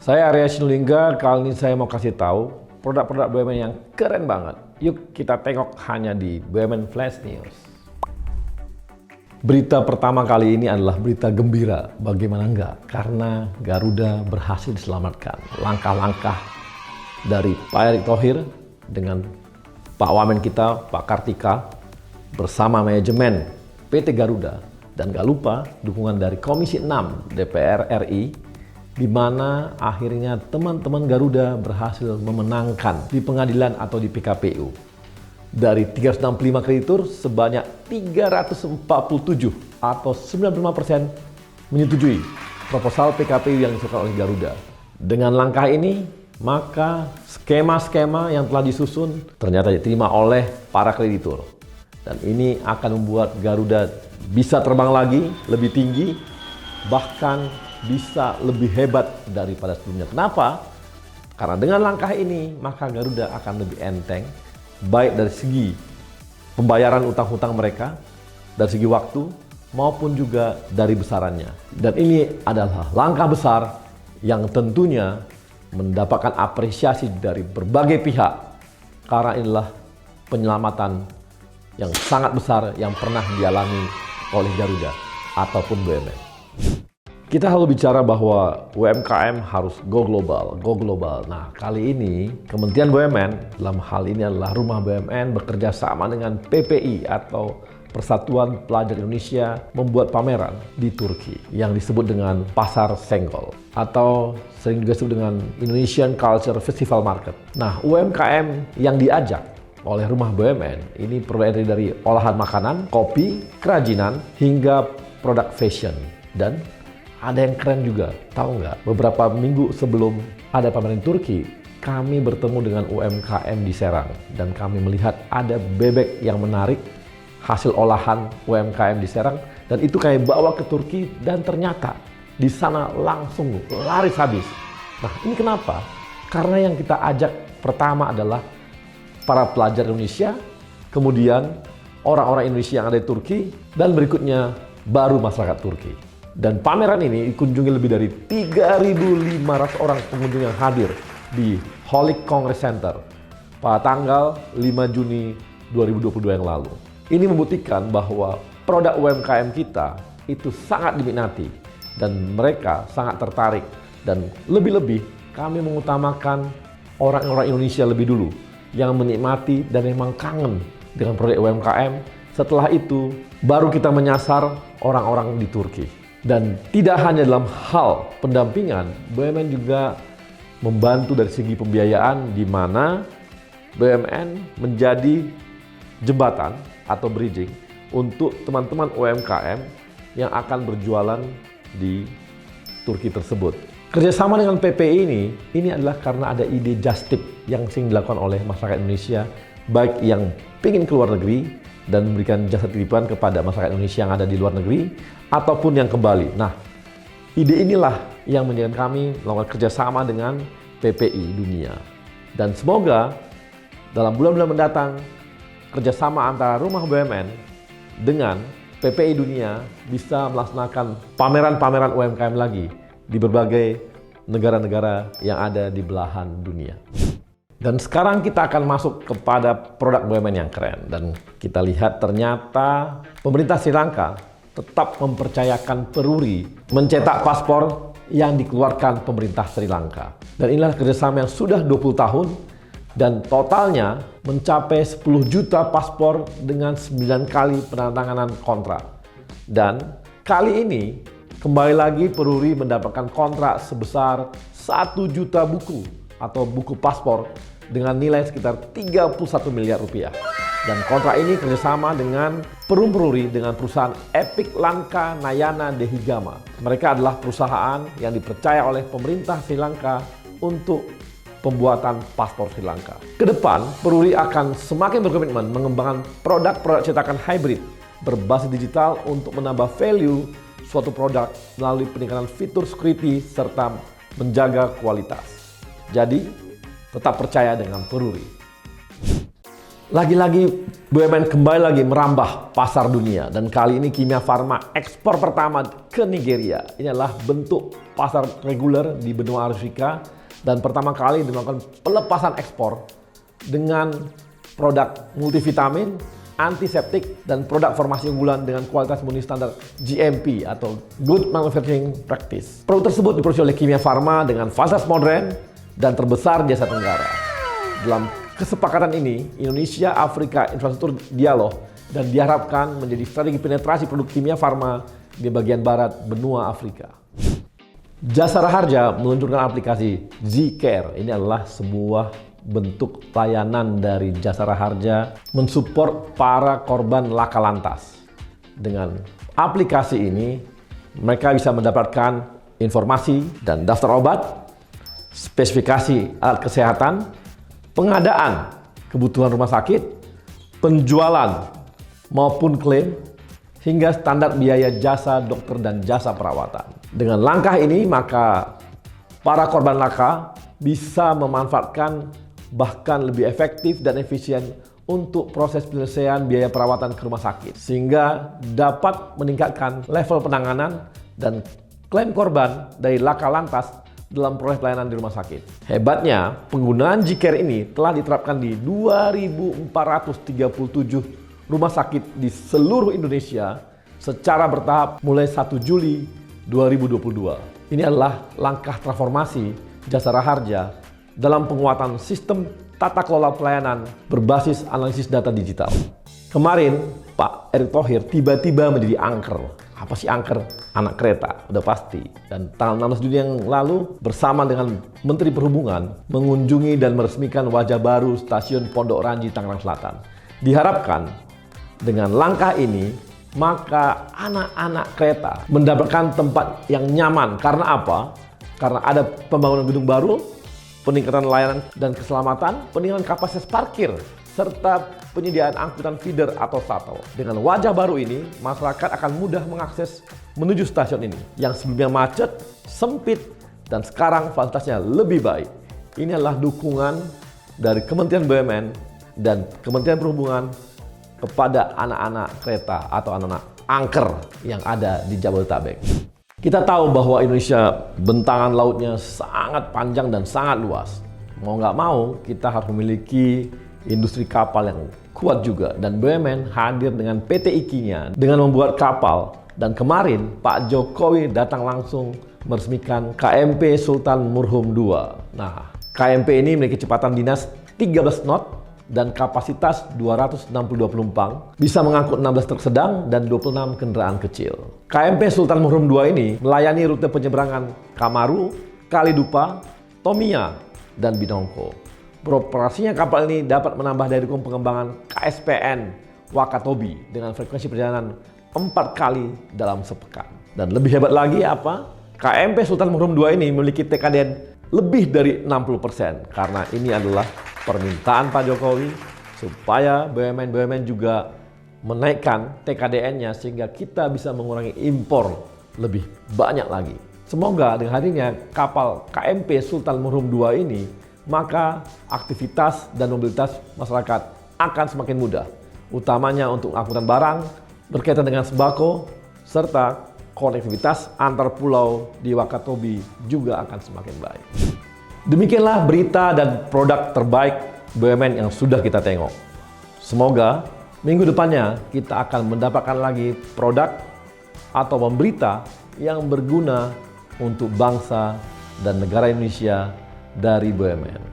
Saya Arya Sinulinga, kali ini saya mau kasih tahu produk-produk BUMN yang keren banget. Yuk kita tengok hanya di BUMN Flash News. Berita pertama kali ini adalah berita gembira, bagaimana enggak? Karena Garuda berhasil diselamatkan. Langkah-langkah dari Pak Erick Thohir dengan Pak Wamen kita, Pak Kartika, bersama manajemen PT Garuda, dan gak lupa dukungan dari Komisi 6 DPR RI, di mana akhirnya teman-teman Garuda berhasil memenangkan di pengadilan atau di PKPU. Dari 365 kreditur, sebanyak 347 atau 95% menyetujui proposal PKPU yang disusun oleh Garuda. Dengan langkah ini, maka skema-skema yang telah disusun ternyata diterima oleh para kreditur. Dan ini akan membuat Garuda bisa terbang lagi, lebih tinggi, bahkan bisa lebih hebat daripada sebelumnya. Kenapa? Karena dengan langkah ini, maka Garuda akan lebih enteng, baik dari segi pembayaran utang-utang mereka, dari segi waktu, maupun juga dari besarannya. Dan ini adalah langkah besar yang tentunya mendapatkan apresiasi dari berbagai pihak, karena inilah penyelamatan yang sangat besar yang pernah dialami oleh Garuda ataupun BUMN. Kita selalu bicara bahwa UMKM harus go global, go global. Nah, kali ini Kementerian BUMN, dalam hal ini adalah Rumah BUMN, bekerja sama dengan PPI atau Persatuan Pelajar Indonesia, membuat pameran di Turki yang disebut dengan Pasar Senggol atau sering juga disebut dengan Indonesian Culture Festival Market. Nah, UMKM yang diajak oleh Rumah BUMN ini produk dari olahan makanan, kopi, kerajinan, hingga produk fashion. Dan ada yang keren juga, tahu nggak? Beberapa minggu sebelum ada pameran Turki, kami bertemu dengan UMKM di Serang dan kami melihat ada bebek yang menarik hasil olahan UMKM di Serang, dan itu kami bawa ke Turki dan ternyata di sana langsung laris habis. Nah, ini kenapa? Karena yang kita ajak pertama adalah para pelajar Indonesia, kemudian orang-orang Indonesia yang ada di Turki, dan berikutnya baru masyarakat Turki. Dan pameran ini dikunjungi lebih dari 3.500 orang pengunjung yang hadir di Holic Congress Center pada tanggal 5 Juni 2022 yang lalu. Ini membuktikan bahwa produk UMKM kita itu sangat diminati dan mereka sangat tertarik, dan lebih-lebih kami mengutamakan orang-orang Indonesia lebih dulu yang menikmati dan memang kangen dengan produk UMKM. Setelah itu baru kita menyasar orang-orang di Turki. Dan tidak hanya dalam hal pendampingan, BUMN juga membantu dari segi pembiayaan, di mana BUMN menjadi jembatan atau bridging untuk teman-teman UMKM yang akan berjualan di Turki tersebut. Kerjasama dengan PPI ini adalah karena ada ide just tip yang sering dilakukan oleh masyarakat Indonesia, baik yang ingin keluar negeri dan memberikan jasa titipan kepada masyarakat Indonesia yang ada di luar negeri, ataupun yang kembali. Nah, ide inilah yang menjadikan kami melakukan kerjasama dengan PPI Dunia. Dan semoga dalam bulan-bulan mendatang, kerjasama antara Rumah BUMN dengan PPI Dunia bisa melaksanakan pameran-pameran UMKM lagi di berbagai negara-negara yang ada di belahan dunia. Dan sekarang kita akan masuk kepada produk BUMN yang keren. Dan kita lihat ternyata pemerintah Sri Lanka tetap mempercayakan Peruri mencetak paspor yang dikeluarkan pemerintah Sri Lanka. Dan inilah kerjasama yang sudah 20 tahun dan totalnya mencapai 10 juta paspor dengan 9 kali penandatanganan kontrak. Dan kali ini kembali lagi Peruri mendapatkan kontrak sebesar 1 juta buku atau buku paspor dengan nilai sekitar 31 miliar rupiah. Dan kontrak ini kerjasama dengan Perum Peruri dengan perusahaan Epic Lanka Nayana Dehigama. Mereka adalah perusahaan yang dipercaya oleh pemerintah Sri Lanka untuk pembuatan paspor Sri Lanka. Kedepan, Peruri akan semakin berkomitmen mengembangkan produk-produk cetakan hybrid berbasis digital untuk menambah value suatu produk melalui peningkatan fitur security serta menjaga kualitas. Jadi, tetap percaya dengan Peruri. Lagi-lagi BUMN kembali lagi merambah pasar dunia, dan kali ini Kimia Farma ekspor pertama ke Nigeria. Ini adalah bentuk pasar reguler di benua Afrika dan pertama kali dilakukan pelepasan ekspor dengan produk multivitamin, antiseptik, dan produk formasi unggulan dengan kualitas memenuhi standar GMP atau Good Manufacturing Practice. Produk tersebut diproduksi oleh Kimia Farma dengan fasilitas modern dan terbesar di Asia Tenggara. Dalam kesepakatan ini, Indonesia Afrika Infrastruktur Dialog dan diharapkan menjadi strategi penetrasi produk Kimia Farma di bagian barat benua Afrika. Jasara Harja meluncurkan aplikasi Z-Care. Ini adalah sebuah bentuk layanan dari Jasara Harja mensupport para korban laka lantas. Dengan aplikasi ini, mereka bisa mendapatkan informasi dan daftar obat, spesifikasi alat kesehatan, pengadaan kebutuhan rumah sakit, penjualan maupun klaim, hingga standar biaya jasa dokter dan jasa perawatan. Dengan langkah ini, maka para korban laka bisa memanfaatkan bahkan lebih efektif dan efisien untuk proses penyelesaian biaya perawatan ke rumah sakit, sehingga dapat meningkatkan level penanganan dan klaim korban dari laka lantas dalam proses pelayanan di rumah sakit. Hebatnya, penggunaan Z-Care ini telah diterapkan di 2.437 rumah sakit di seluruh Indonesia secara bertahap mulai 1 Juli 2022. Ini adalah langkah transformasi Jasara Harja dalam penguatan sistem tata kelola pelayanan berbasis analisis data digital. Kemarin, Pak Erick Thohir tiba-tiba menjadi angker. Apa sih angker? Anak kereta, udah pasti. Dan tanggal 16 Juni yang lalu, bersama dengan Menteri Perhubungan, mengunjungi dan meresmikan wajah baru stasiun Pondok Ranji, Tangerang Selatan. Diharapkan dengan langkah ini, maka anak-anak kereta mendapatkan tempat yang nyaman. Karena apa? Karena ada pembangunan gedung baru, peningkatan layanan dan keselamatan, peningkatan kapasitas parkir, serta penyediaan angkutan feeder atau shuttle. Dengan wajah baru ini, masyarakat akan mudah mengakses menuju stasiun ini yang sebelumnya macet, sempit, dan sekarang fasilitasnya lebih baik. Ini adalah dukungan dari Kementerian BUMN dan Kementerian Perhubungan kepada anak-anak kereta atau anak-anak angker yang ada di Jabodetabek. Kita tahu bahwa Indonesia bentangan lautnya sangat panjang dan sangat luas. Mau nggak mau, kita harus memiliki industri kapal yang kuat juga. Dan BUMN hadir dengan PT IKI-nya dengan membuat kapal. Dan kemarin Pak Jokowi datang langsung meresmikan KMP Sultan Murhum II. Nah, KMP ini memiliki kecepatan dinas 13 knot dan kapasitas 262 penumpang, bisa mengangkut 16 truk sedang dan 26 kendaraan kecil. KMP Sultan Murhum II ini melayani rute penyeberangan Kamaru, Kalidupa, Tomia, dan Binongko. Beroperasinya kapal ini dapat menambah daya dukung pengembangan KSPN Wakatobi dengan frekuensi perjalanan 4 kali dalam sepekan. Dan lebih hebat lagi apa? KMP Sultan Murhum II ini memiliki TKDN lebih dari 60%, karena ini adalah permintaan Pak Jokowi supaya BUMN juga menaikkan TKDN-nya sehingga kita bisa mengurangi impor lebih banyak lagi. Semoga dengan hadirnya kapal KMP Sultan Murhum II ini, maka aktivitas dan mobilitas masyarakat akan semakin mudah, utamanya untuk angkutan barang berkaitan dengan sembako, serta konektivitas antar pulau di Wakatobi juga akan semakin baik. Demikianlah berita dan produk terbaik BUMN yang sudah kita tengok. Semoga minggu depannya kita akan mendapatkan lagi produk atau berita yang berguna untuk bangsa dan negara Indonesia dari BUMN.